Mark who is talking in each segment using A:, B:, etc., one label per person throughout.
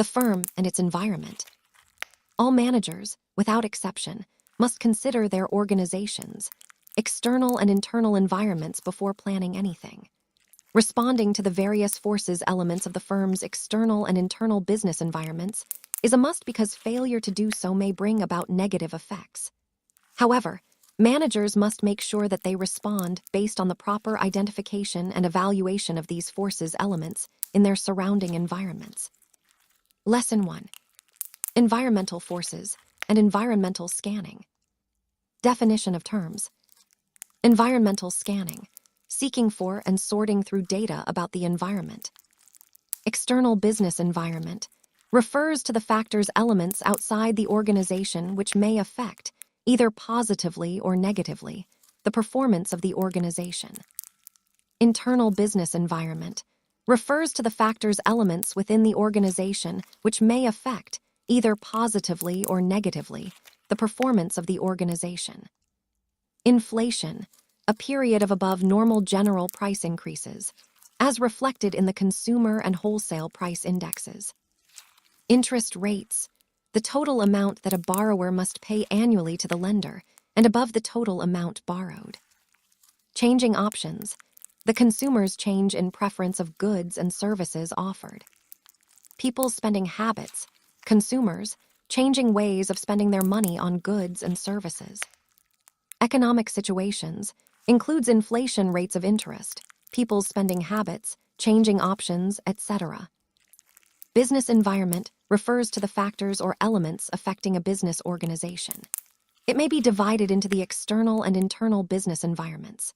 A: the firm and its environment. All managers, without exception, must consider their organization's external and internal environments before planning anything. Responding to the various forces elements of the firm's external and internal business environments is a must because failure to do so may bring about negative effects. However, managers must make sure that they respond based on the proper identification and evaluation of these forces elements in their surrounding environments. Lesson 1. Environmental forces and environmental scanning. Definition of terms. Environmental scanning, seeking for and sorting through data about the environment. External business environment refers to the factors elements outside the organization which may affect, either positively or negatively, the performance of the organization. Internal business environment refers to the factors elements within the organization which may affect, either positively or negatively, the performance of the organization. Inflation, a period of above normal general price increases, as reflected in the consumer and wholesale price indexes. Interest rates, the total amount that a borrower must pay annually to the lender and above the total amount borrowed. Changing options, the consumer's change in preference of goods and services offered. People's spending habits, consumers changing ways of spending their money on goods and services. Economic situations includes inflation rates of interest, people's spending habits, changing options, etc. Business environment refers to the factors or elements affecting a business organization. It may be divided into the external and internal business environments.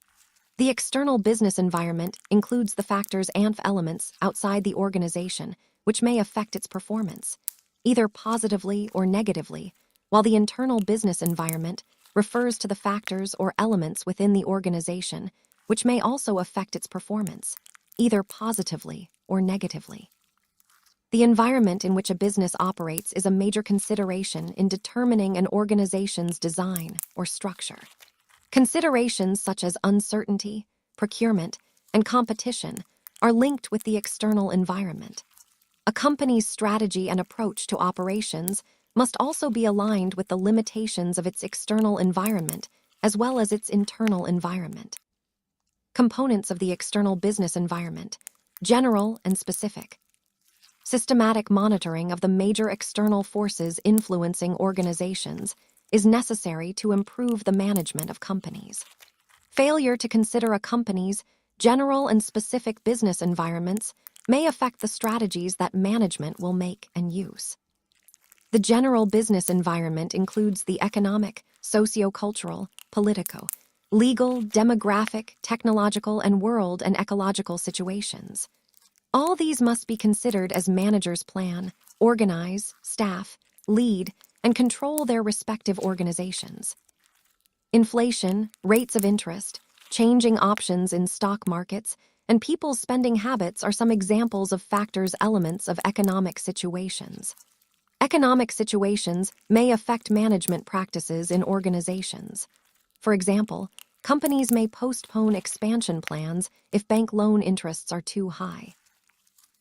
A: The external business environment includes the factors and elements outside the organization which may affect its performance, either positively or negatively, while the internal business environment refers to the factors or elements within the organization which may also affect its performance, either positively or negatively. The environment in which a business operates is a major consideration in determining an organization's design or structure. Considerations such as uncertainty, procurement, and competition are linked with the external environment. A company's strategy and approach to operations must also be aligned with the limitations of its external environment as well as its internal environment. Components of the external business environment, general and specific. Systematic monitoring of the major external forces influencing organizations is necessary to improve the management of companies. Failure to consider a company's general and specific business environments may affect the strategies that management will make and use. The general business environment includes the economic, sociocultural, political, legal, demographic, technological, and world and ecological situations. All these must be considered as managers plan, organize, staff, lead, and control their respective organizations. Inflation, rates of interest, changing options in stock markets, and people's spending habits are some examples of factors elements of economic situations. Economic situations may affect management practices in organizations. For example, companies may postpone expansion plans if bank loan interests are too high.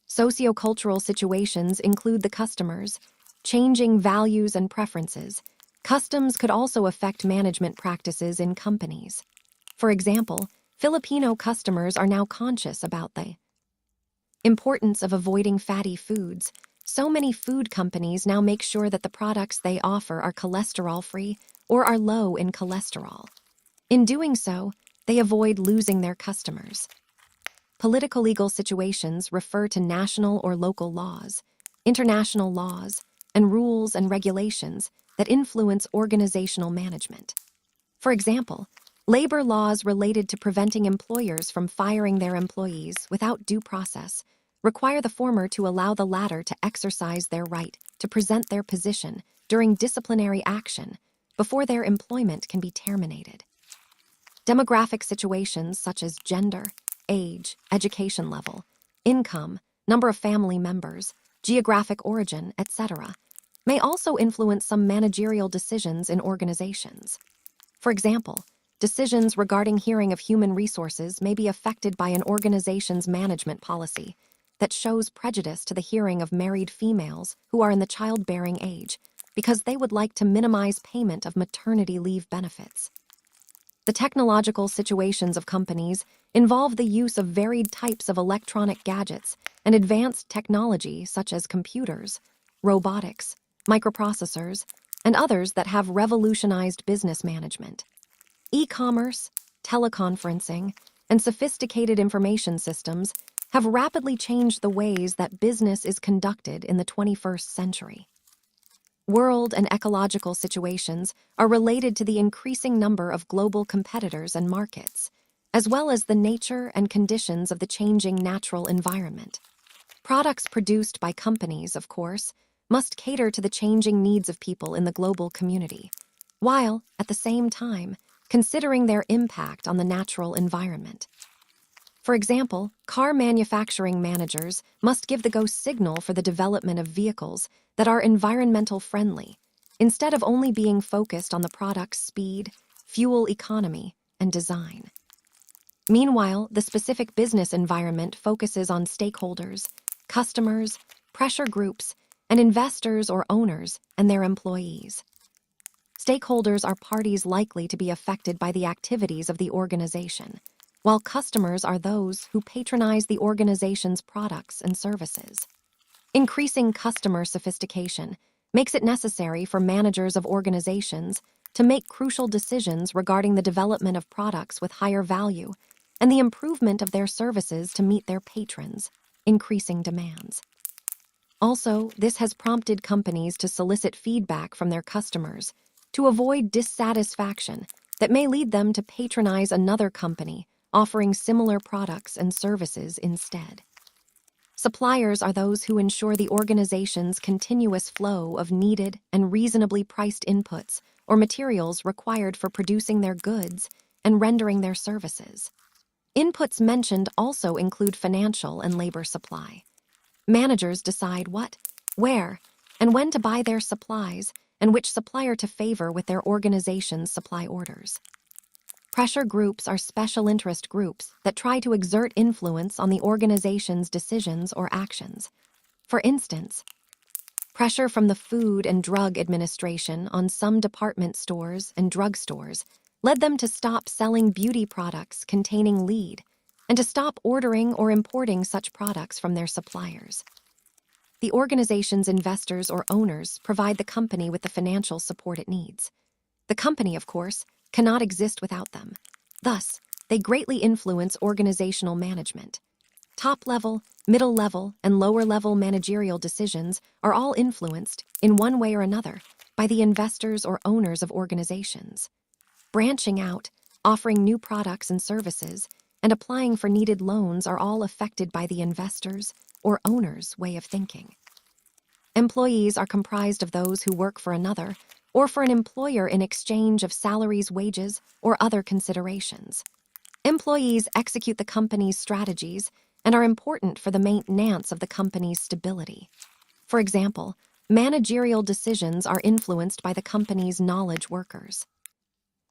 A: Sociocultural situations include the customers, changing values and preferences. Customs could also affect management practices in companies. For example, Filipino customers are now conscious about the importance of avoiding fatty foods. So many food companies now make sure that the products they offer are cholesterol-free or are low in cholesterol. In doing so, they avoid losing their customers. Political legal situations refer to national or local laws, international laws, and rules and regulations that influence organizational management. For example, labor laws related to preventing employers from firing their employees without due process require the former to allow the latter to exercise their right to present their position during disciplinary action before their employment can be terminated. Demographic situations such as gender, age, education level, income, number of family members, geographic origin, etc., may also influence some managerial decisions in organizations. For example, decisions regarding hiring of human resources may be affected by an organization's management policy, that shows prejudice to the hearing of married females who are in the childbearing age because they would like to minimize payment of maternity leave benefits. The technological situations of companies involve the use of varied types of electronic gadgets and advanced technology such as computers, robotics, microprocessors, and others that have revolutionized business management. E-commerce, teleconferencing, and sophisticated information systems have rapidly changed the ways that business is conducted in the 21st century. World and ecological situations are related to the increasing number of global competitors and markets, as well as the nature and conditions of the changing natural environment. Products produced by companies, of course, must cater to the changing needs of people in the global community, while, at the same time, considering their impact on the natural environment. For example, car manufacturing managers must give the go signal for the development of vehicles that are environmental friendly, instead of only being focused on the product's speed, fuel economy, and design. Meanwhile, the specific business environment focuses on stakeholders, customers, pressure groups, and investors or owners and their employees. Stakeholders are parties likely to be affected by the activities of the organization, while customers are those who patronize the organization's products and services. Increasing customer sophistication makes it necessary for managers of organizations to make crucial decisions regarding the development of products with higher value and the improvement of their services to meet their patrons' increasing demands. Also, this has prompted companies to solicit feedback from their customers to avoid dissatisfaction that may lead them to patronize another company offering similar products and services instead. Suppliers are those who ensure the organization's continuous flow of needed and reasonably priced inputs or materials required for producing their goods and rendering their services. Inputs mentioned also include financial and labor supply. Managers decide what, where, and when to buy their supplies and which supplier to favor with their organization's supply orders. Pressure groups are special interest groups that try to exert influence on the organization's decisions or actions. For instance, pressure from the Food and Drug Administration on some department stores and drugstores led them to stop selling beauty products containing lead and to stop ordering or importing such products from their suppliers. The organization's investors or owners provide the company with the financial support it needs. The company, of course, cannot exist without them. Thus, they greatly influence organizational management. Top-level, middle-level, and lower-level managerial decisions are all influenced, in one way or another, by the investors or owners of organizations. Branching out, offering new products and services, and applying for needed loans are all affected by the investors' or owners' way of thinking. Employees are comprised of those who work for another or for an employer in exchange of salaries, wages, or other considerations. Employees execute the company's strategies and are important for the maintenance of the company's stability. For example, managerial decisions are influenced by the company's knowledge workers.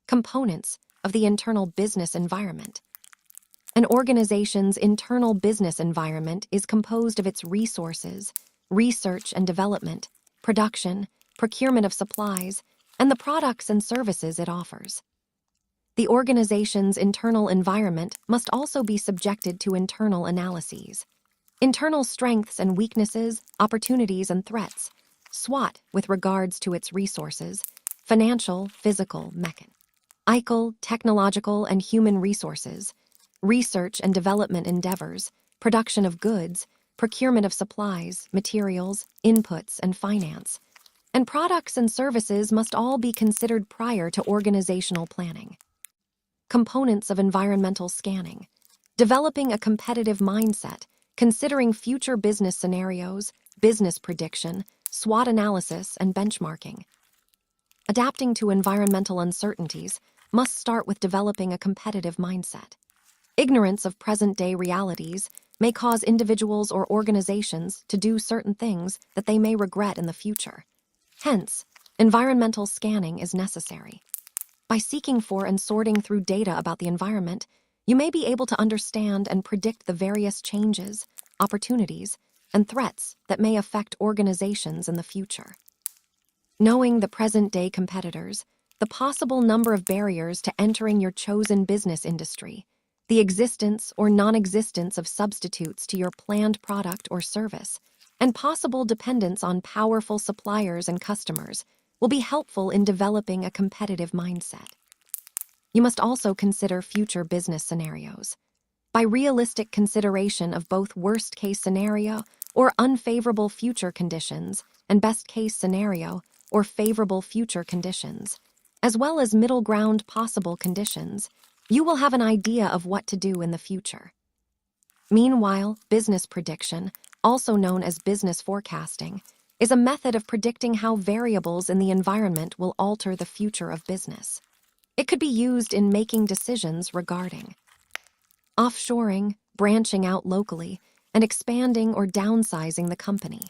A: Components of the internal business environment. An organization's internal business environment is composed of its resources, research and development, production, procurement of supplies, and the products and services it offers. The organization's internal environment must also be subjected to internal analyses. Internal strengths and weaknesses, opportunities and threats, SWOT with regards to its resources, financial, physical, ecological, technological and human resources, research and development endeavors, production of goods, procurement of supplies, materials, inputs, and finance. And products and services must all be considered prior to organizational planning. Components of environmental scanning. Developing a competitive mindset, considering future business scenarios, business prediction, SWOT analysis, and benchmarking. Adapting to environmental uncertainties must start with developing a competitive mindset. Ignorance of present-day realities may cause individuals or organizations to do certain things that they may regret in the future. Hence, environmental scanning is necessary. By seeking for and sorting through data about the environment, you may be able to understand and predict the various changes, opportunities, and threats that may affect organizations in the future. Knowing the present-day competitors, the possible number of barriers to entering your chosen business industry, the existence or non-existence of substitutes to your planned product or service, and possible dependence on powerful suppliers and customers will be helpful in developing a competitive mindset. You must also consider future business scenarios. By realistic consideration of both worst-case scenario or unfavorable future conditions and best-case scenario or favorable future conditions, as well as middle-ground possible conditions, you will have an idea of what to do in the future. Meanwhile, business prediction, also known as business forecasting, is a method of predicting how variables in the environment will alter the future of business. It could be used in making decisions regarding offshoring, branching out locally, and expanding or downsizing the company.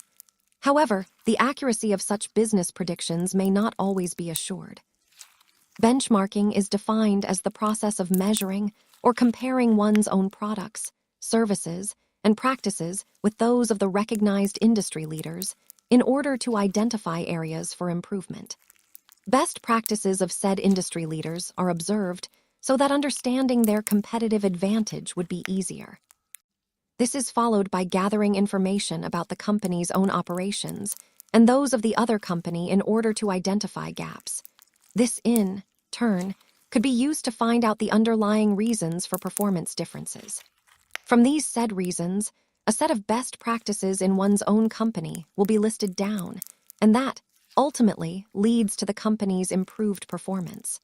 A: However, the accuracy of such business predictions may not always be assured. Benchmarking is defined as the process of measuring or comparing one's own products, services, and practices with those of the recognized industry leaders in order to identify areas for improvement. Best practices of said industry leaders are observed so that understanding their competitive advantage would be easier. This is followed by gathering information about the company's own operations and those of the other company in order to identify gaps. This, in turn, could be used to find out the underlying reasons for performance differences. From these said reasons, a set of best practices in one's own company will be listed down, and that ultimately leads to the company's improved performance.